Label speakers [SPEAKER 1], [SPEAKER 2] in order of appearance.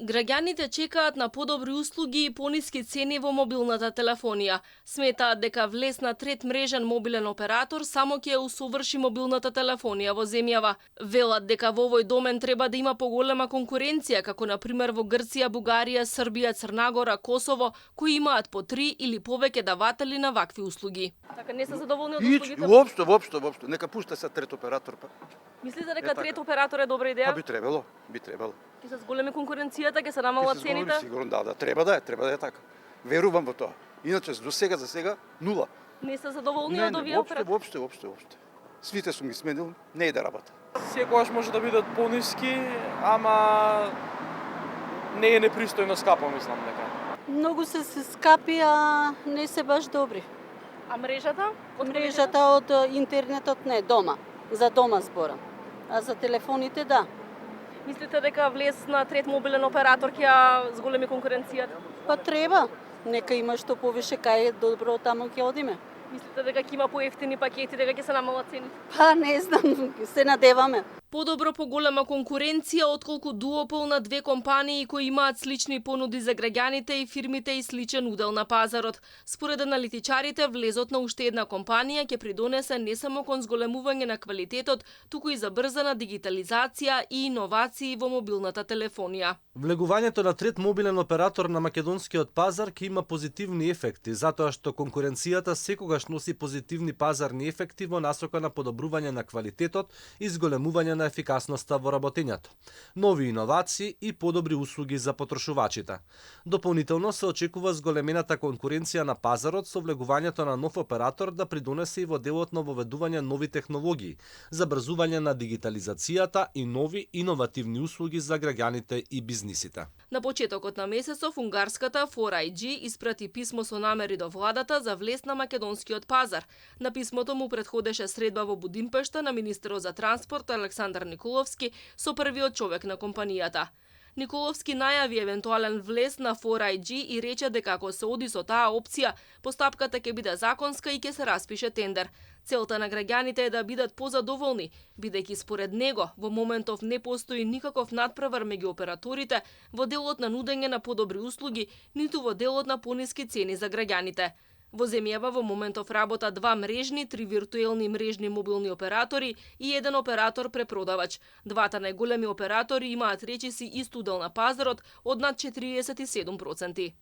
[SPEAKER 1] Граѓаните чекаат на подобри услуги и пониски цени во мобилната телефонија. Сметаат дека влез на трет мрежен мобилен оператор само ќе усоврши мобилната телефонија во земјава. Велат дека во овој домен треба да има поголема конкуренција, како на пример во Грција, Бугарија, Србија, Црнагора, Косово, кои имаат по 3 или повеќе даватели на вакви услуги. Така не се задоволни од услугите?
[SPEAKER 2] Воопшто. Нека пушта се трет оператор.
[SPEAKER 1] Мислите дека трет оператор е добра идеја?
[SPEAKER 2] Би требало.
[SPEAKER 1] И с големи конкуренцијата ќе се намалат цените?
[SPEAKER 2] Сигурно да, треба да е така. Верувам во тоа. Иначе за сега нула.
[SPEAKER 1] Не се задоволни од овие оператори?
[SPEAKER 2] Воопште. Свите сум ги сменил, не иде работа.
[SPEAKER 3] Секогаш може да бидат пониски, ама не е непристојно скапо, мислам дека.
[SPEAKER 4] Многу се скапи, а не се баш добри.
[SPEAKER 1] А мрежата?
[SPEAKER 4] Мрежата од интернетот не, дома. За дома зборам. А за телефоните да.
[SPEAKER 1] Мислите дека влез на трет мобилен оператор ќе ја зголеми конкуренцијата?
[SPEAKER 4] Па треба. Нека има што повише кај е добро, таму ќе одиме.
[SPEAKER 1] Мислите дека ќе има поевтини пакети, дека ќе се намалат цените?
[SPEAKER 4] Па не знам, се надеваме.
[SPEAKER 1] Подобро поголема конкуренција отколку дуопол на две компании кои имаат слични понуди за граѓаните и фирмите и сличен удел на пазарот. Според аналитичарите, влезот на уште една компанија ќе придонесе не само кон зголемување на квалитетот, туку и забрзана дигитализација и иновации во мобилната телефонија.
[SPEAKER 5] Влегувањето на трет мобилен оператор на македонскиот пазар ќе има позитивни ефекти, затоа што конкуренцијата секогаш носи позитивни пазарни ефекти во насока на подобрување на квалитетот и зголемување на ефикасноста во работењето, нови иновации и подобри услуги за потрошувачите. Дополнително се очекува зголемената конкуренција на пазарот со влегувањето на нов оператор да придонесе и во делот на воведување нови технологии, забрзување на дигитализацијата и нови иновативни услуги за граѓаните и бизнисите.
[SPEAKER 1] На почетокот на месецов унгарската 4IG испрати писмо со намери до владата за влез на македонскиот пазар. На писмото му претходеше средба во Будимпешта на министерот за транспорт Александар Николовски со првиот човек на компанијата. Николовски најави евентуален влез на 4IG и рече дека ако се оди со таа опција, постапката ќе биде законска и ќе се распише тендер. Целта на граѓаните е да бидат позадоволни, бидејќи според него во моментов не постои никаков надпревар меѓу операторите во делот на нудење на подобри услуги, ниту во делот на пониски цени за граѓаните. Во земјава во моментов работа 2 мрежни, 3 виртуелни мрежни мобилни оператори и 1 оператор препродавач. Двата најголеми оператори имаат речиси ист удел на пазарот од над 47%.